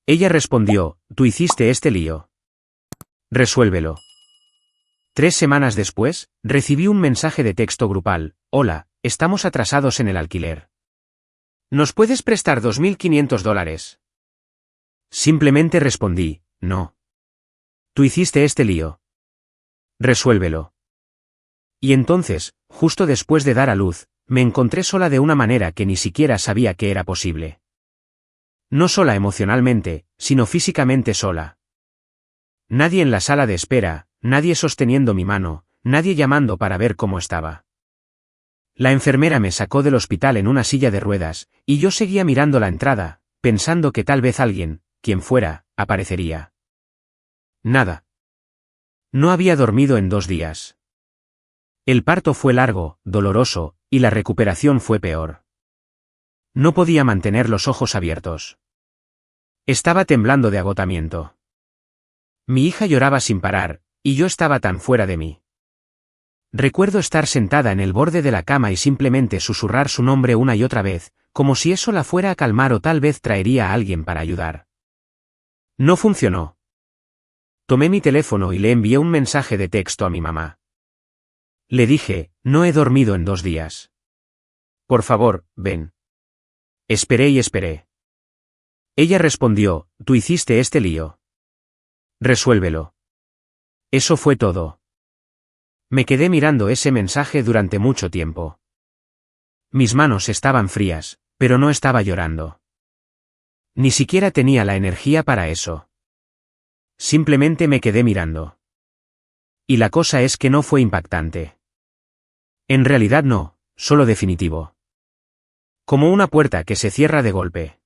Ella respondió, tú hiciste este lío. Resuélvelo. 3 semanas después, recibí un mensaje de texto grupal. Hola, estamos atrasados en el alquiler. ¿Nos puedes prestar $2.500? Simplemente respondí, no. Tú hiciste este lío. Resuélvelo. Y entonces, justo después de dar a luz, me encontré sola de una manera que ni siquiera sabía que era posible. No sola emocionalmente, sino físicamente sola. Nadie en la sala de espera, nadie sosteniendo mi mano, nadie llamando para ver cómo estaba. La enfermera me sacó del hospital en una silla de ruedas, y yo seguía mirando la entrada, pensando que tal vez alguien, quien fuera, aparecería. Nada. No había dormido en 2 días. El parto fue largo, doloroso, y la recuperación fue peor. No podía mantener los ojos abiertos. Estaba temblando de agotamiento. Mi hija lloraba sin parar, y yo estaba tan fuera de mí. Recuerdo estar sentada en el borde de la cama y simplemente susurrar su nombre una y otra vez, como si eso la fuera a calmar o tal vez traería a alguien para ayudar. No funcionó. Tomé mi teléfono y le envié un mensaje de texto a mi mamá. Le dije, no he dormido en 2 días. Por favor, ven. Esperé y esperé. Ella respondió, tú hiciste este lío. Resuélvelo. Eso fue todo. Me quedé mirando ese mensaje durante mucho tiempo. Mis manos estaban frías, pero no estaba llorando. Ni siquiera tenía la energía para eso. Simplemente me quedé mirando. Y la cosa es que no fue impactante. En realidad no, solo definitivo. Como una puerta que se cierra de golpe.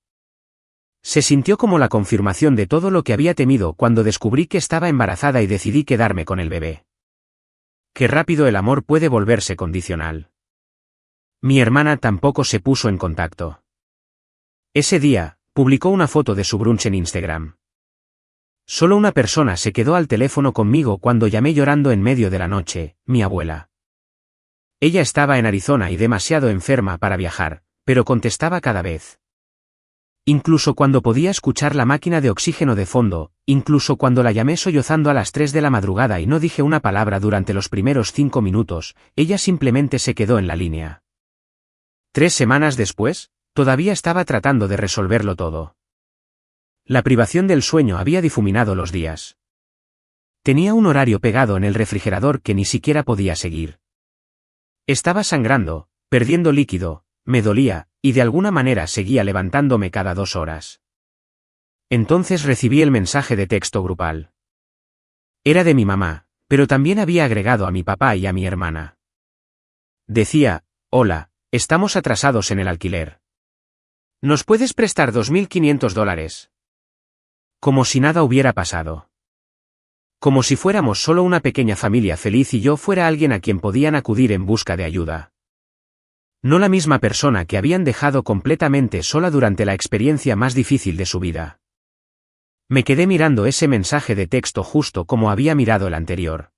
Se sintió como la confirmación de todo lo que había temido cuando descubrí que estaba embarazada y decidí quedarme con el bebé. Qué rápido el amor puede volverse condicional. Mi hermana tampoco se puso en contacto. Ese día, publicó una foto de su brunch en Instagram. Solo una persona se quedó al teléfono conmigo cuando llamé llorando en medio de la noche, mi abuela. Ella estaba en Arizona y demasiado enferma para viajar, pero contestaba cada vez. Incluso cuando podía escuchar la máquina de oxígeno de fondo, incluso cuando la llamé sollozando a las 3 de la madrugada y no dije una palabra durante los primeros 5 minutos, ella simplemente se quedó en la línea. 3 semanas después, todavía estaba tratando de resolverlo todo. La privación del sueño había difuminado los días. Tenía un horario pegado en el refrigerador que ni siquiera podía seguir. Estaba sangrando, perdiendo líquido, me dolía, y de alguna manera seguía levantándome cada 2 horas. Entonces recibí el mensaje de texto grupal. Era de mi mamá, pero también había agregado a mi papá y a mi hermana. Decía, hola, estamos atrasados en el alquiler. ¿Nos puedes prestar $2.500? Como si nada hubiera pasado. Como si fuéramos solo una pequeña familia feliz y yo fuera alguien a quien podían acudir en busca de ayuda. No la misma persona que habían dejado completamente sola durante la experiencia más difícil de su vida. Me quedé mirando ese mensaje de texto justo como había mirado el anterior.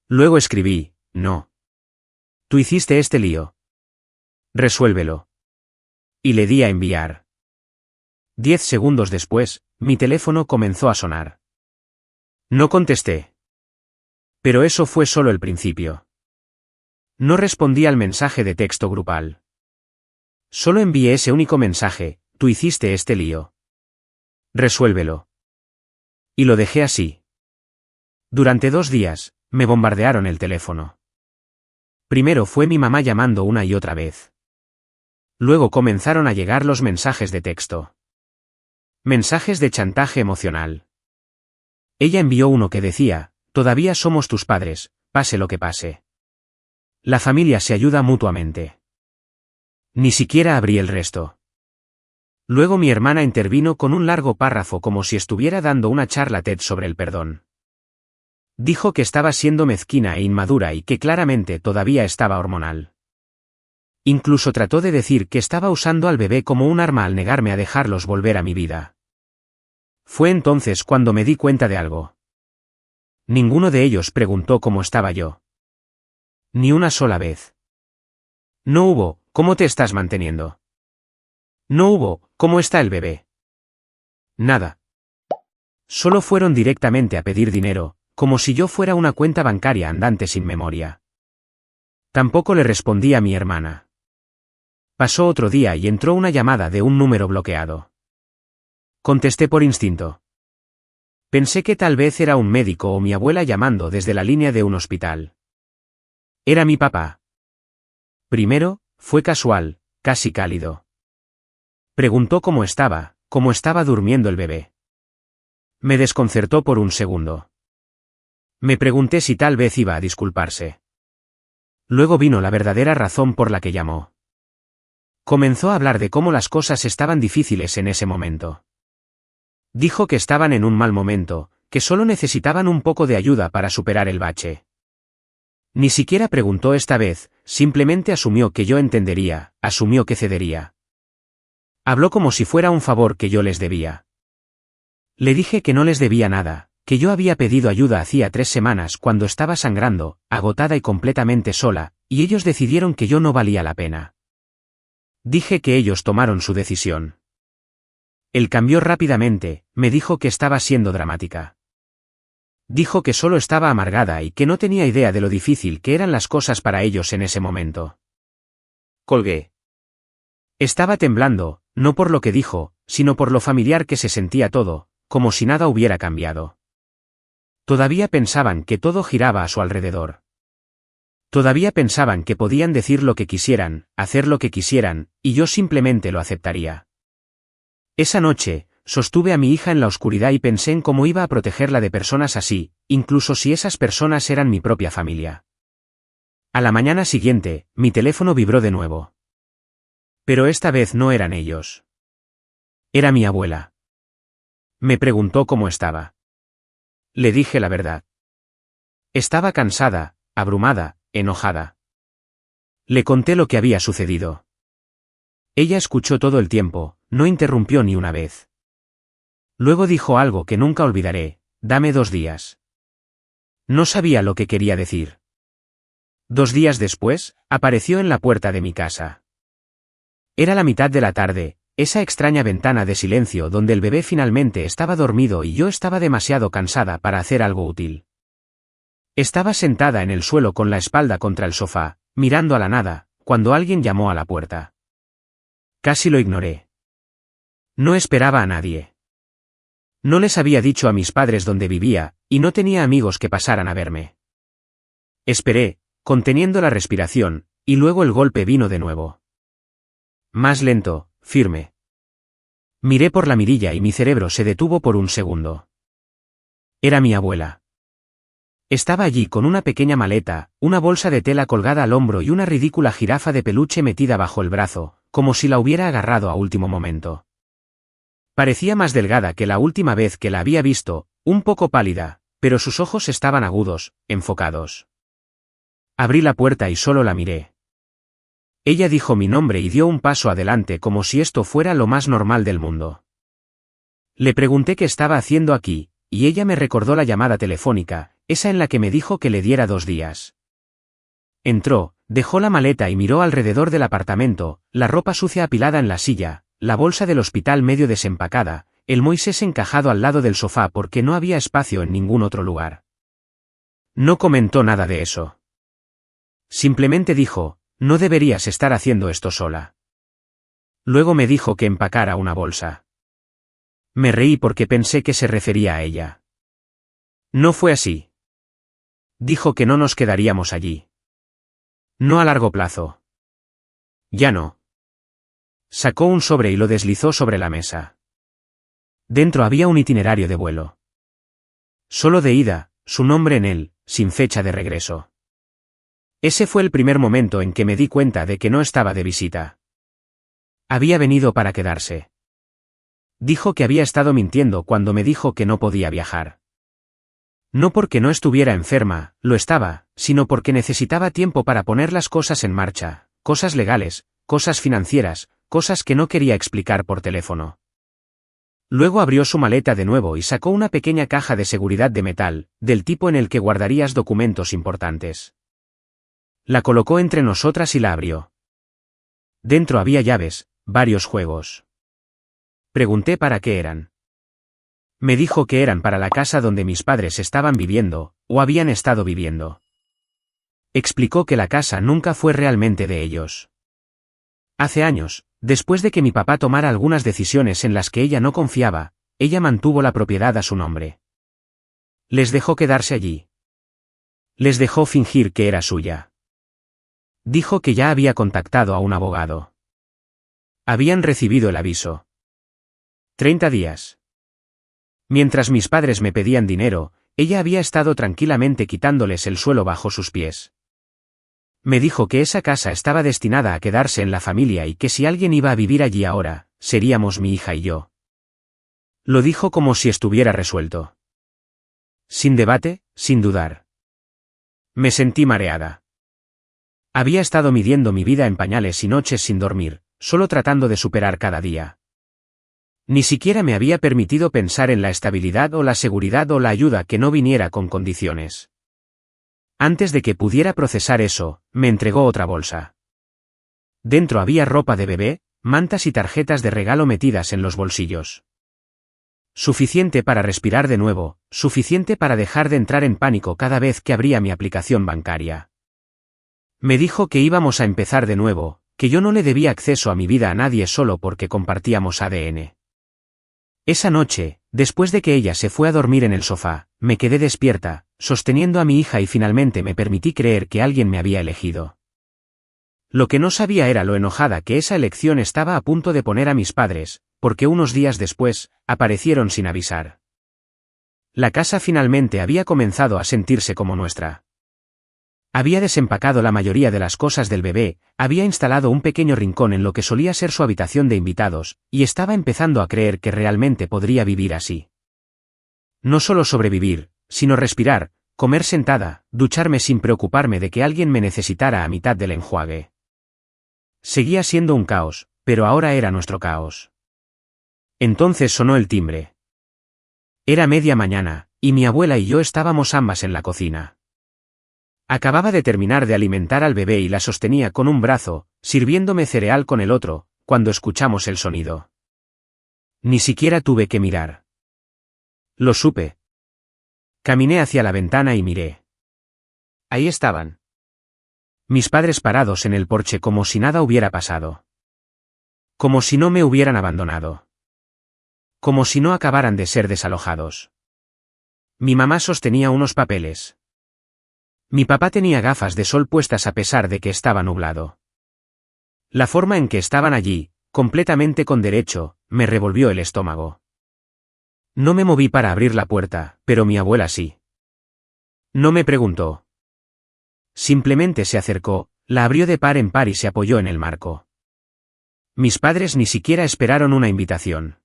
Luego escribí, no. Tú hiciste este lío. Resuélvelo. Y le di a enviar. 10 segundos después, mi teléfono comenzó a sonar. No contesté. Pero eso fue solo el principio. No respondí al mensaje de texto grupal. Solo envié ese único mensaje, tú hiciste este lío. Resuélvelo. Y lo dejé así. Durante 2 días, me bombardearon el teléfono. Primero fue mi mamá llamando una y otra vez. Luego comenzaron a llegar los mensajes de texto. Mensajes de chantaje emocional. Ella envió uno que decía, todavía somos tus padres, pase lo que pase. La familia se ayuda mutuamente. Ni siquiera abrí el resto. Luego mi hermana intervino con un largo párrafo como si estuviera dando una charla TED sobre el perdón. Dijo que estaba siendo mezquina e inmadura y que claramente todavía estaba hormonal. Incluso trató de decir que estaba usando al bebé como un arma al negarme a dejarlos volver a mi vida. Fue entonces cuando me di cuenta de algo. Ninguno de ellos preguntó cómo estaba yo. Ni una sola vez. No hubo, ¿cómo te estás manteniendo? No hubo, ¿cómo está el bebé? Nada. Solo fueron directamente a pedir dinero, como si yo fuera una cuenta bancaria andante sin memoria. Tampoco le respondí a mi hermana. Pasó otro día y entró una llamada de un número bloqueado. Contesté por instinto. Pensé que tal vez era un médico o mi abuela llamando desde la línea de un hospital. Era mi papá. Primero, fue casual, casi cálido. Preguntó cómo estaba durmiendo el bebé. Me desconcertó por un segundo. Me pregunté si tal vez iba a disculparse. Luego vino la verdadera razón por la que llamó. Comenzó a hablar de cómo las cosas estaban difíciles en ese momento. Dijo que estaban en un mal momento, que solo necesitaban un poco de ayuda para superar el bache. Ni siquiera preguntó esta vez, simplemente asumió que yo entendería, asumió que cedería. Habló como si fuera un favor que yo les debía. Le dije que no les debía nada, que yo había pedido ayuda hacía 3 semanas cuando estaba sangrando, agotada y completamente sola, y ellos decidieron que yo no valía la pena. Dije que ellos tomaron su decisión. Él cambió rápidamente, me dijo que estaba siendo dramática. Dijo que solo estaba amargada y que no tenía idea de lo difícil que eran las cosas para ellos en ese momento. Colgué. Estaba temblando, no por lo que dijo, sino por lo familiar que se sentía todo, como si nada hubiera cambiado. Todavía pensaban que todo giraba a su alrededor. Todavía pensaban que podían decir lo que quisieran, hacer lo que quisieran, y yo simplemente lo aceptaría. Esa noche, sostuve a mi hija en la oscuridad y pensé en cómo iba a protegerla de personas así, incluso si esas personas eran mi propia familia. A la mañana siguiente, mi teléfono vibró de nuevo. Pero esta vez no eran ellos. Era mi abuela. Me preguntó cómo estaba. Le dije la verdad. Estaba cansada, abrumada, enojada. Le conté lo que había sucedido. Ella escuchó todo el tiempo, no interrumpió ni una vez. Luego dijo algo que nunca olvidaré: dame 2 días. No sabía lo que quería decir. 2 días después, apareció en la puerta de mi casa. Era la mitad de la tarde, esa extraña ventana de silencio donde el bebé finalmente estaba dormido y yo estaba demasiado cansada para hacer algo útil. Estaba sentada en el suelo con la espalda contra el sofá, mirando a la nada, cuando alguien llamó a la puerta. Casi lo ignoré. No esperaba a nadie. No les había dicho a mis padres dónde vivía, y no tenía amigos que pasaran a verme. Esperé, conteniendo la respiración, y luego el golpe vino de nuevo. Más lento, firme. Miré por la mirilla y mi cerebro se detuvo por un segundo. Era mi abuela. Estaba allí con una pequeña maleta, una bolsa de tela colgada al hombro y una ridícula jirafa de peluche metida bajo el brazo, como si la hubiera agarrado a último momento. Parecía más delgada que la última vez que la había visto, un poco pálida, pero sus ojos estaban agudos, enfocados. Abrí la puerta y solo la miré. Ella dijo mi nombre y dio un paso adelante como si esto fuera lo más normal del mundo. Le pregunté qué estaba haciendo aquí, y ella me recordó la llamada telefónica, esa en la que me dijo que le diera 2 días. Entró, dejó la maleta y miró alrededor del apartamento, la ropa sucia apilada en la silla, la bolsa del hospital medio desempacada, el Moisés encajado al lado del sofá porque no había espacio en ningún otro lugar. No comentó nada de eso. Simplemente dijo: no deberías estar haciendo esto sola. Luego me dijo que empacara una bolsa. Me reí porque pensé que se refería a ella. No fue así. Dijo que no nos quedaríamos allí. No a largo plazo. Ya no. Sacó un sobre y lo deslizó sobre la mesa. Dentro había un itinerario de vuelo. Solo de ida, su nombre en él, sin fecha de regreso. Ese fue el primer momento en que me di cuenta de que no estaba de visita. Había venido para quedarse. Dijo que había estado mintiendo cuando me dijo que no podía viajar. No porque no estuviera enferma, lo estaba, sino porque necesitaba tiempo para poner las cosas en marcha, cosas legales, cosas financieras, cosas que no quería explicar por teléfono. Luego abrió su maleta de nuevo y sacó una pequeña caja de seguridad de metal, del tipo en el que guardarías documentos importantes. La colocó entre nosotras y la abrió. Dentro había llaves, varios juegos. Pregunté para qué eran. Me dijo que eran para la casa donde mis padres estaban viviendo, o habían estado viviendo. Explicó que la casa nunca fue realmente de ellos. Hace años, después de que mi papá tomara algunas decisiones en las que ella no confiaba, ella mantuvo la propiedad a su nombre. Les dejó quedarse allí. Les dejó fingir que era suya. Dijo que ya había contactado a un abogado. Habían recibido el aviso. 30 días. Mientras mis padres me pedían dinero, ella había estado tranquilamente quitándoles el suelo bajo sus pies. Me dijo que esa casa estaba destinada a quedarse en la familia y que si alguien iba a vivir allí ahora, seríamos mi hija y yo. Lo dijo como si estuviera resuelto. Sin debate, sin dudar. Me sentí mareada. Había estado midiendo mi vida en pañales y noches sin dormir, solo tratando de superar cada día. Ni siquiera me había permitido pensar en la estabilidad o la seguridad o la ayuda que no viniera con condiciones. Antes de que pudiera procesar eso, me entregó otra bolsa. Dentro había ropa de bebé, mantas y tarjetas de regalo metidas en los bolsillos. Suficiente para respirar de nuevo, suficiente para dejar de entrar en pánico cada vez que abría mi aplicación bancaria. Me dijo que íbamos a empezar de nuevo, que yo no le debía acceso a mi vida a nadie solo porque compartíamos ADN. Esa noche, después de que ella se fue a dormir en el sofá, me quedé despierta, sosteniendo a mi hija y finalmente me permití creer que alguien me había elegido. Lo que no sabía era lo enojada que esa elección estaba a punto de poner a mis padres, porque unos días después, aparecieron sin avisar. La casa finalmente había comenzado a sentirse como nuestra. Había desempacado la mayoría de las cosas del bebé, había instalado un pequeño rincón en lo que solía ser su habitación de invitados, y estaba empezando a creer que realmente podría vivir así. No solo sobrevivir, sino respirar, comer sentada, ducharme sin preocuparme de que alguien me necesitara a mitad del enjuague. Seguía siendo un caos, pero ahora era nuestro caos. Entonces sonó el timbre. Era media mañana, y mi abuela y yo estábamos ambas en la cocina. Acababa de terminar de alimentar al bebé y la sostenía con un brazo, sirviéndome cereal con el otro, cuando escuchamos el sonido. Ni siquiera tuve que mirar. Lo supe. Caminé hacia la ventana y miré. Ahí estaban. Mis padres parados en el porche como si nada hubiera pasado. Como si no me hubieran abandonado. Como si no acabaran de ser desalojados. Mi mamá sostenía unos papeles. Mi papá tenía gafas de sol puestas a pesar de que estaba nublado. La forma en que estaban allí, completamente con derecho, me revolvió el estómago. No me moví para abrir la puerta, pero mi abuela sí. No me preguntó. Simplemente se acercó, la abrió de par en par y se apoyó en el marco. Mis padres ni siquiera esperaron una invitación.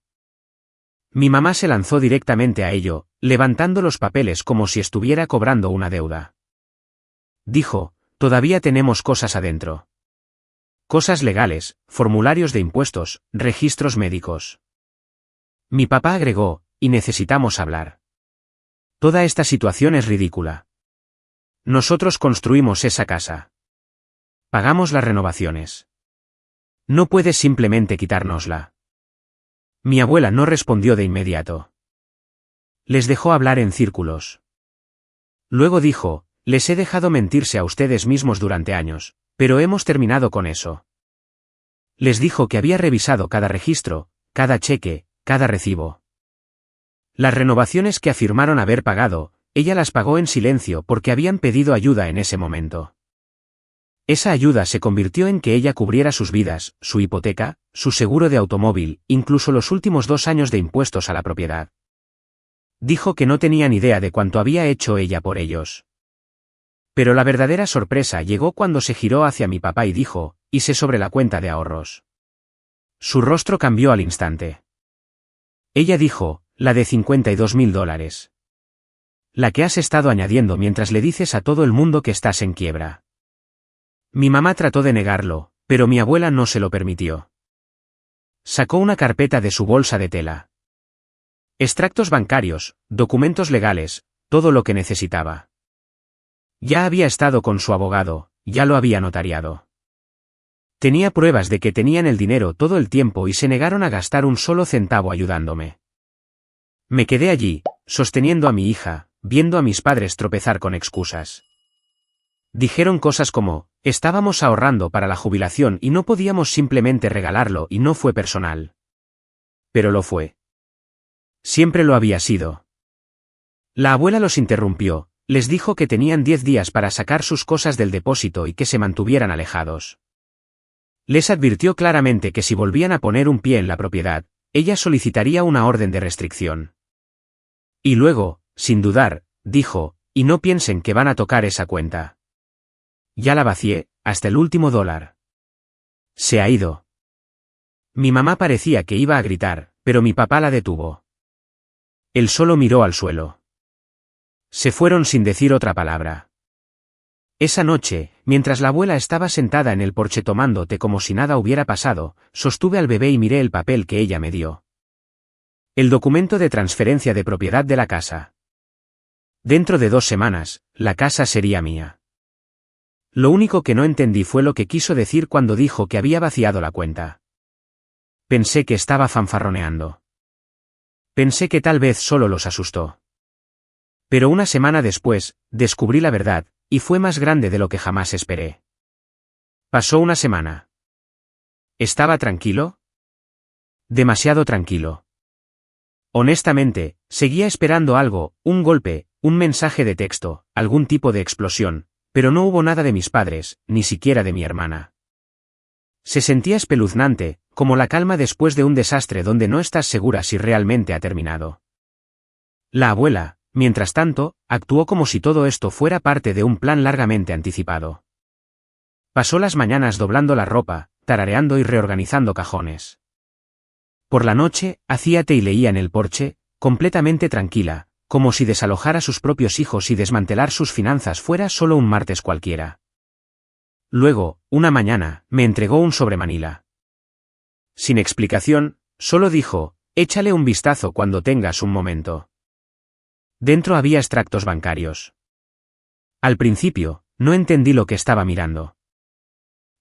Mi mamá se lanzó directamente a ello, levantando los papeles como si estuviera cobrando una deuda. Dijo, todavía tenemos cosas adentro. Cosas legales, formularios de impuestos, registros médicos. Mi papá agregó, y necesitamos hablar. Toda esta situación es ridícula. Nosotros construimos esa casa. Pagamos las renovaciones. No puedes simplemente quitárnosla. Mi abuela no respondió de inmediato. Les dejó hablar en círculos. Luego dijo, les he dejado mentirse a ustedes mismos durante años, pero hemos terminado con eso. Les dijo que había revisado cada registro, cada cheque, cada recibo. Las renovaciones que afirmaron haber pagado, ella las pagó en silencio porque habían pedido ayuda en ese momento. Esa ayuda se convirtió en que ella cubriera sus vidas, su hipoteca, su seguro de automóvil, incluso los últimos 2 años de impuestos a la propiedad. Dijo que no tenían idea de cuánto había hecho ella por ellos. Pero la verdadera sorpresa llegó cuando se giró hacia mi papá y dijo, hice sobre la cuenta de ahorros. Su rostro cambió al instante. Ella dijo, la de $52.000. La que has estado añadiendo mientras le dices a todo el mundo que estás en quiebra. Mi mamá trató de negarlo, pero mi abuela no se lo permitió. Sacó una carpeta de su bolsa de tela. Extractos bancarios, documentos legales, todo lo que necesitaba. Ya había estado con su abogado, ya lo había notariado. Tenía pruebas de que tenían el dinero todo el tiempo y se negaron a gastar un solo centavo ayudándome. Me quedé allí, sosteniendo a mi hija, viendo a mis padres tropezar con excusas. Dijeron cosas como, estábamos ahorrando para la jubilación y no podíamos simplemente regalarlo, y no fue personal. Pero lo fue. Siempre lo había sido. La abuela los interrumpió, les dijo que tenían 10 días para sacar sus cosas del depósito y que se mantuvieran alejados. Les advirtió claramente que si volvían a poner un pie en la propiedad, ella solicitaría una orden de restricción. Y luego, sin dudar, dijo, y no piensen que van a tocar esa cuenta. Ya la vacié, hasta el último dólar. Se ha ido. Mi mamá parecía que iba a gritar, pero mi papá la detuvo. Él solo miró al suelo. Se fueron sin decir otra palabra. Esa noche, mientras la abuela estaba sentada en el porche tomando té como si nada hubiera pasado, sostuve al bebé y miré el papel que ella me dio. El documento de transferencia de propiedad de la casa. Dentro de 2 semanas, la casa sería mía. Lo único que no entendí fue lo que quiso decir cuando dijo que había vaciado la cuenta. Pensé que estaba fanfarroneando. Pensé que tal vez solo los asustó. Pero una semana después, descubrí la verdad, y fue más grande de lo que jamás esperé. Pasó una semana. ¿Estaba tranquilo? Demasiado tranquilo. Honestamente, seguía esperando algo, un golpe, un mensaje de texto, algún tipo de explosión, pero no hubo nada de mis padres, ni siquiera de mi hermana. Se sentía espeluznante, como la calma después de un desastre donde no estás segura si realmente ha terminado. La abuela, mientras tanto, actuó como si todo esto fuera parte de un plan largamente anticipado. Pasó las mañanas doblando la ropa, tarareando y reorganizando cajones. Por la noche, hacía té y leía en el porche, completamente tranquila, como si desalojar a sus propios hijos y desmantelar sus finanzas fuera solo un martes cualquiera. Luego, una mañana, me entregó un sobre Manila. Sin explicación, solo dijo, échale un vistazo cuando tengas un momento. Dentro había extractos bancarios. Al principio, no entendí lo que estaba mirando.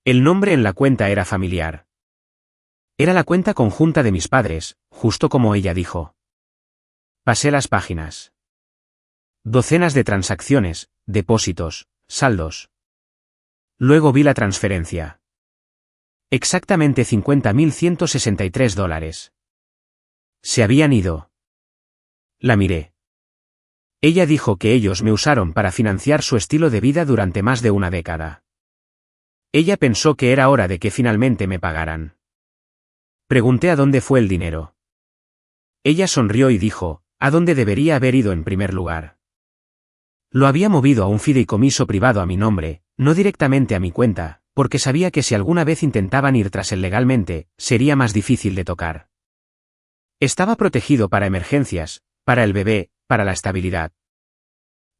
El nombre en la cuenta era familiar. Era la cuenta conjunta de mis padres, justo como ella dijo. Pasé las páginas. Docenas de transacciones, depósitos, saldos. Luego vi la transferencia. Exactamente $50.163. Se habían ido. La miré. Ella dijo que ellos me usaron para financiar su estilo de vida durante más de una década. Ella pensó que era hora de que finalmente me pagaran. Pregunté a dónde fue el dinero. Ella sonrió y dijo, a dónde debería haber ido en primer lugar. Lo había movido a un fideicomiso privado a mi nombre, no directamente a mi cuenta, porque sabía que si alguna vez intentaban ir tras él legalmente, sería más difícil de tocar. Estaba protegido para emergencias, para el bebé, para la estabilidad.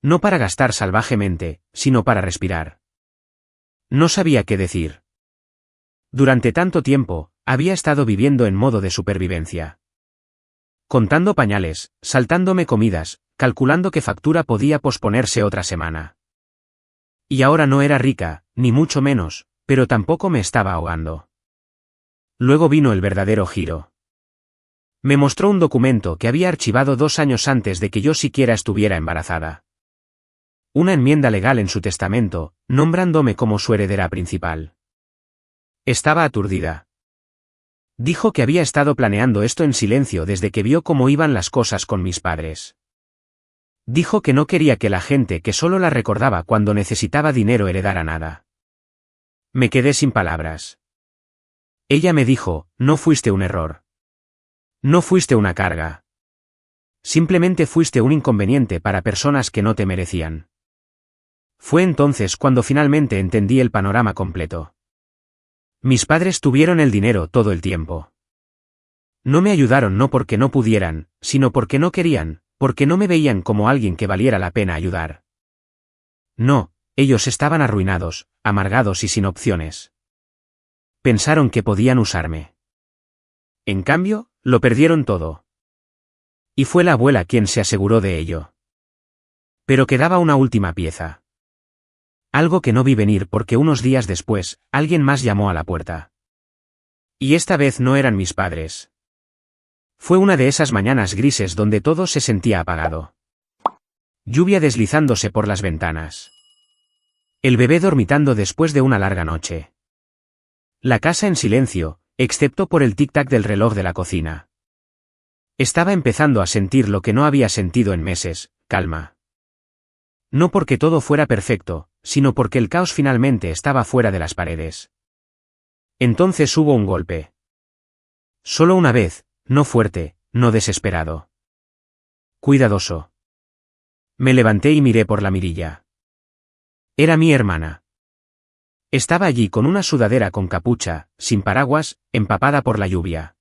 No para gastar salvajemente, sino para respirar. No sabía qué decir. Durante tanto tiempo, había estado viviendo en modo de supervivencia. Contando pañales, saltándome comidas, calculando qué factura podía posponerse otra semana. Y ahora no era rica, ni mucho menos, pero tampoco me estaba ahogando. Luego vino el verdadero giro. Me mostró un documento que había archivado 2 años antes de que yo siquiera estuviera embarazada. Una enmienda legal en su testamento, nombrándome como su heredera principal. Estaba aturdida. Dijo que había estado planeando esto en silencio desde que vio cómo iban las cosas con mis padres. Dijo que no quería que la gente que solo la recordaba cuando necesitaba dinero heredara nada. Me quedé sin palabras. Ella me dijo, no fuiste un error. No fuiste una carga. Simplemente fuiste un inconveniente para personas que no te merecían. Fue entonces cuando finalmente entendí el panorama completo. Mis padres tuvieron el dinero todo el tiempo. No me ayudaron no porque no pudieran, sino porque no querían, porque no me veían como alguien que valiera la pena ayudar. No, ellos estaban arruinados, amargados y sin opciones. Pensaron que podían usarme. En cambio, lo perdieron todo. Y fue la abuela quien se aseguró de ello. Pero quedaba una última pieza. Algo que no vi venir porque unos días después, alguien más llamó a la puerta. Y esta vez no eran mis padres. Fue una de esas mañanas grises donde todo se sentía apagado. Lluvia deslizándose por las ventanas. El bebé dormitando después de una larga noche. La casa en silencio, excepto por el tic-tac del reloj de la cocina. Estaba empezando a sentir lo que no había sentido en meses, calma. No porque todo fuera perfecto, sino porque el caos finalmente estaba fuera de las paredes. Entonces hubo un golpe. Solo una vez, no fuerte, no desesperado. Cuidadoso. Me levanté y miré por la mirilla. Era mi hermana. Estaba allí con una sudadera con capucha, sin paraguas, empapada por la lluvia.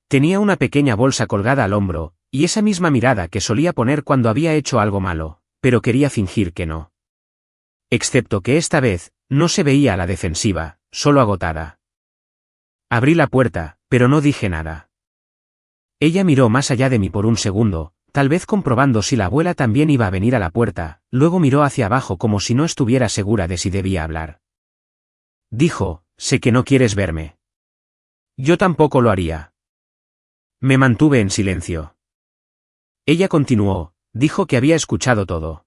Tenía una pequeña bolsa colgada al hombro, y esa misma mirada que solía poner cuando había hecho algo malo, pero quería fingir que no. Excepto que esta vez, no se veía a la defensiva, solo agotada. Abrí la puerta, pero no dije nada. Ella miró más allá de mí por un segundo, tal vez comprobando si la abuela también iba a venir a la puerta, luego miró hacia abajo como si no estuviera segura de si debía hablar. Dijo, sé que no quieres verme. Yo tampoco lo haría. Me mantuve en silencio. Ella continuó, dijo que había escuchado todo.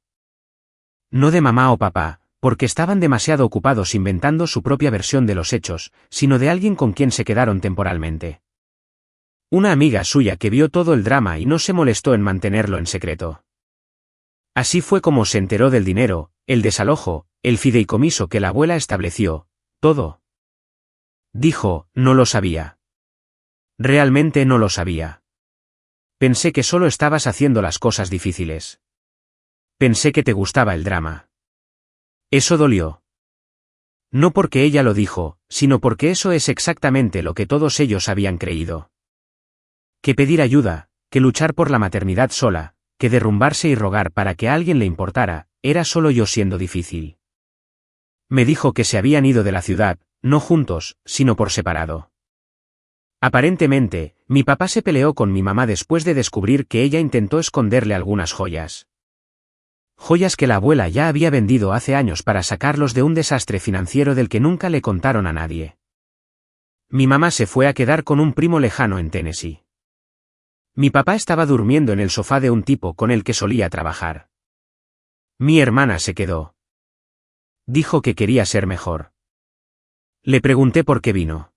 No de mamá o papá, porque estaban demasiado ocupados inventando su propia versión de los hechos, sino de alguien con quien se quedaron temporalmente. Una amiga suya que vio todo el drama y no se molestó en mantenerlo en secreto. Así fue como se enteró del dinero, el desalojo, el fideicomiso que la abuela estableció, todo. Dijo, no lo sabía. Realmente no lo sabía. Pensé que solo estabas haciendo las cosas difíciles. Pensé que te gustaba el drama. Eso dolió. No porque ella lo dijo, sino porque eso es exactamente lo que todos ellos habían creído. Que pedir ayuda, que luchar por la maternidad sola, que derrumbarse y rogar para que a alguien le importara, era solo yo siendo difícil. Me dijo que se habían ido de la ciudad, no juntos, sino por separado. Aparentemente, mi papá se peleó con mi mamá después de descubrir que ella intentó esconderle algunas joyas. Joyas que la abuela ya había vendido hace años para sacarlos de un desastre financiero del que nunca le contaron a nadie. Mi mamá se fue a quedar con un primo lejano en Tennessee. Mi papá estaba durmiendo en el sofá de un tipo con el que solía trabajar. Mi hermana se quedó. Dijo que quería ser mejor. Le pregunté por qué vino.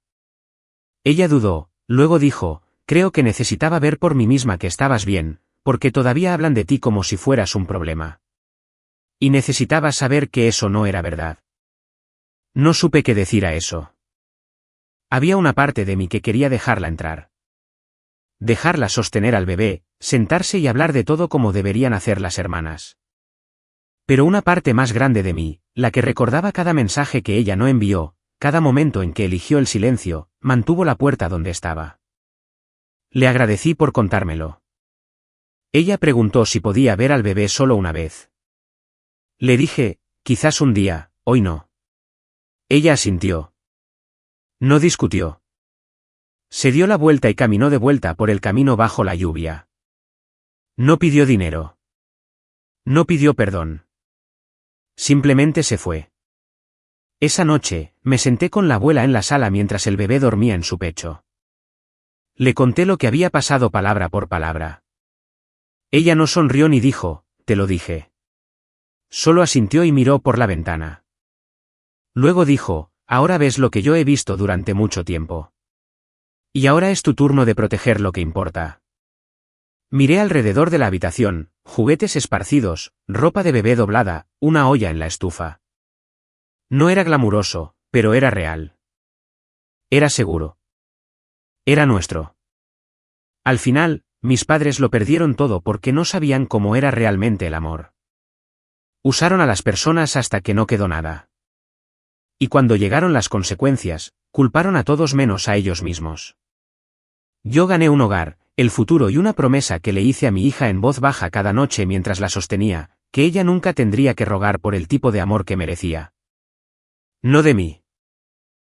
Ella dudó, luego dijo, creo que necesitaba ver por mí misma que estabas bien, porque todavía hablan de ti como si fueras un problema. Y necesitaba saber que eso no era verdad. No supe qué decir a eso. Había una parte de mí que quería dejarla entrar. Dejarla sostener al bebé, sentarse y hablar de todo como deberían hacer las hermanas. Pero una parte más grande de mí, la que recordaba cada mensaje que ella no envió, cada momento en que eligió el silencio, mantuvo la puerta donde estaba. Le agradecí por contármelo. Ella preguntó si podía ver al bebé solo una vez. Le dije, quizás un día, hoy no. Ella asintió. No discutió. Se dio la vuelta y caminó de vuelta por el camino bajo la lluvia. No pidió dinero. No pidió perdón. Simplemente se fue. Esa noche, me senté con la abuela en la sala mientras el bebé dormía en su pecho. Le conté lo que había pasado palabra por palabra. Ella no sonrió ni dijo, te lo dije. Solo asintió y miró por la ventana. Luego dijo, ahora ves lo que yo he visto durante mucho tiempo. Y ahora es tu turno de proteger lo que importa. Miré alrededor de la habitación, juguetes esparcidos, ropa de bebé doblada, una olla en la estufa. No era glamuroso, pero era real. Era seguro. Era nuestro. Al final, mis padres lo perdieron todo porque no sabían cómo era realmente el amor. Usaron a las personas hasta que no quedó nada. Y cuando llegaron las consecuencias, culparon a todos menos a ellos mismos. Yo gané un hogar, el futuro y una promesa que le hice a mi hija en voz baja cada noche mientras la sostenía, que ella nunca tendría que rogar por el tipo de amor que merecía. No de mí.